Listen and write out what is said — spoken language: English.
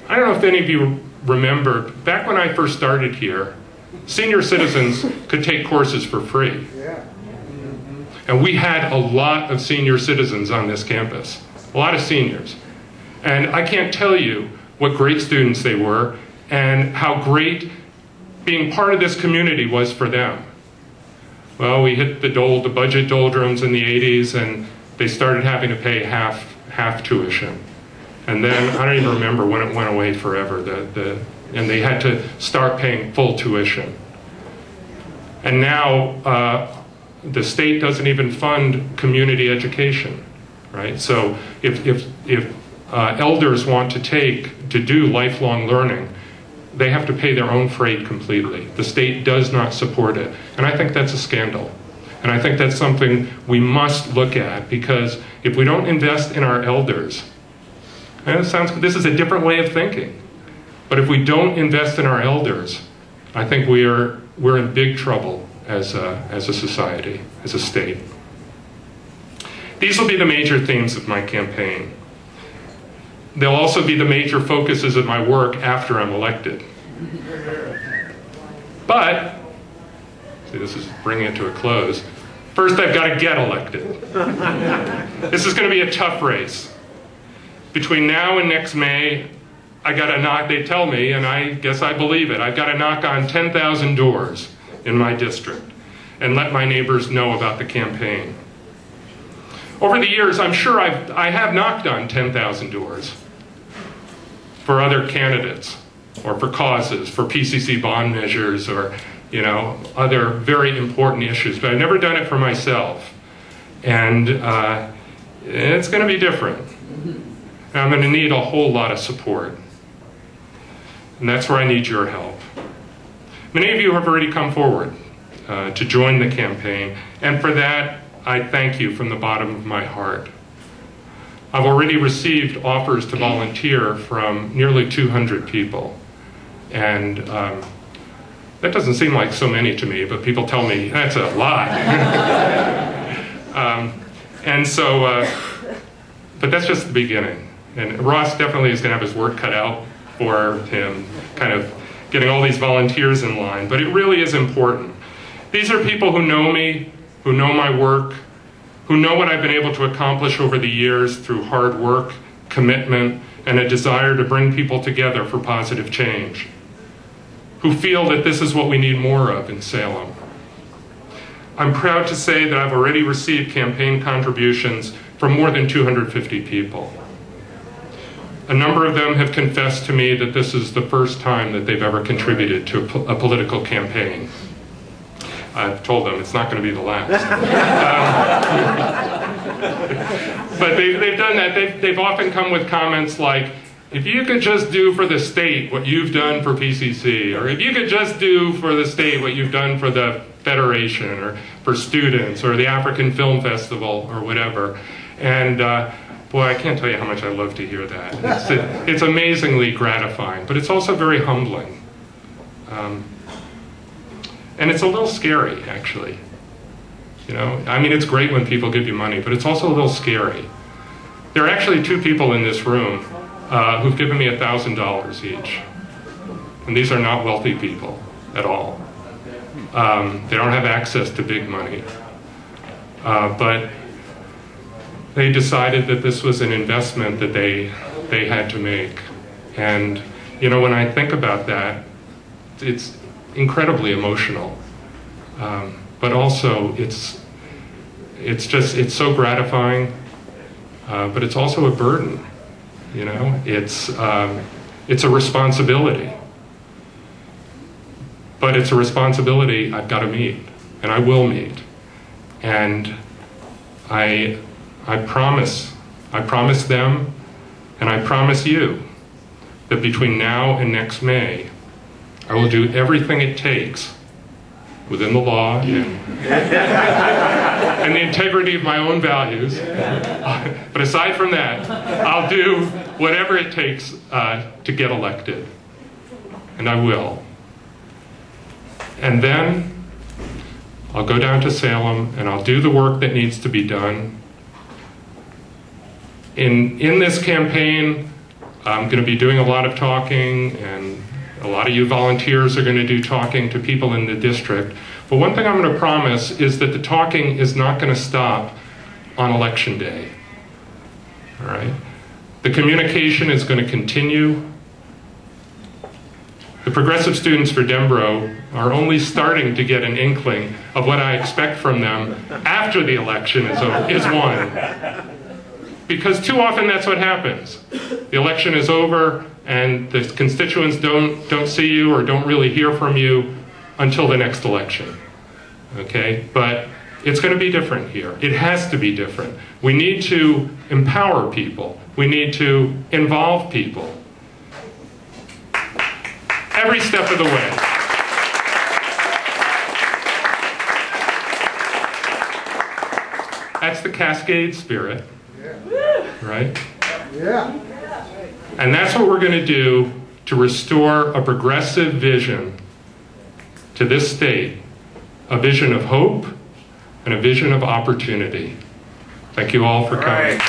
I don't know if any of you remember, back when I first started here, senior citizens could take courses for free. And we had a lot of senior citizens on this campus, a lot of seniors. And I can't tell you what great students they were and how great being part of this community was for them. Well, we hit the budget doldrums in the 80s, and they started having to pay half tuition. And then, I don't even remember when it went away forever, and they had to start paying full tuition. And now, the state doesn't even fund community education, right? So if elders want to do lifelong learning, they have to pay their own freight completely. The state does not support it. And I think that's a scandal. And I think that's something we must look at, because if we don't invest in our elders, and this is a different way of thinking, but if we don't invest in our elders, I think we're in big trouble as a society, as a state. These will be the major themes of my campaign. They'll also be the major focuses of my work after I'm elected. But, see, this is bringing it to a close. First, I've got to get elected. This is going to be a tough race. Between now and next May, I got to knock, they tell me, and I guess I believe it, I've got to knock on 10,000 doors in my district and let my neighbors know about the campaign. Over the years, I'm sure I have knocked on 10,000 doors for other candidates, or for causes, for PCC bond measures, or other very important issues, but I've never done it for myself. And it's going to be different. And I'm going to need a whole lot of support. And that's where I need your help. Many of you have already come forward to join the campaign, and for that, I thank you from the bottom of my heart. I've already received offers to volunteer from nearly 200 people. And that doesn't seem like so many to me, but people tell me that's a lot. But that's just the beginning. And Ross definitely is going to have his work cut out for him, kind of getting all these volunteers in line. But it really is important. These are people who know me, who know my work, who know what I've been able to accomplish over the years through hard work, commitment, and a desire to bring people together for positive change, who feel that this is what we need more of in Salem. I'm proud to say that I've already received campaign contributions from more than 250 people. A number of them have confessed to me that this is the first time that they've ever contributed to a political campaign. I've told them it's not going to be the last. But they've done that. They've often come with comments like, if you could just do for the state what you've done for PCC, or if you could just do for the state what you've done for the Federation, or for students, or the African Film Festival, or whatever. And boy, I can't tell you how much I love to hear that. It's amazingly gratifying, but it's also very humbling. And it's a little scary, actually. I mean, it's great when people give you money, but it's also a little scary. There are actually 2 people in this room who've given me $1,000 each. And these are not wealthy people at all. They don't have access to big money. But they decided that this was an investment that they had to make. And, when I think about that, it's incredibly emotional. But also, it's so gratifying, but it's also a burden. It's a responsibility. But it's a responsibility I've got to meet, and I will meet. And I promise them, and I promise you, that between now and next May, I will do everything it takes within the law and the integrity of my own values. But aside from that, I'll do whatever it takes to get elected. And I will. And then I'll go down to Salem and I'll do the work that needs to be done. In this campaign, I'm going to be doing a lot of talking, and a lot of you volunteers are going to do talking to people in the district. But one thing I'm going to promise is that the talking is not going to stop on election day. All right? The communication is going to continue. The progressive students for Dembrow are only starting to get an inkling of what I expect from them after the election is won. Because too often that's what happens. The election is over and the constituents don't see you or don't really hear from you until the next election. Okay? But it's going to be different here. It has to be different. We need to empower people. We need to involve people. Every step of the way. That's the Cascade spirit. Right? Yeah. And that's what we're going to do to restore a progressive vision to this state, a vision of hope and a vision of opportunity. Thank you all for coming.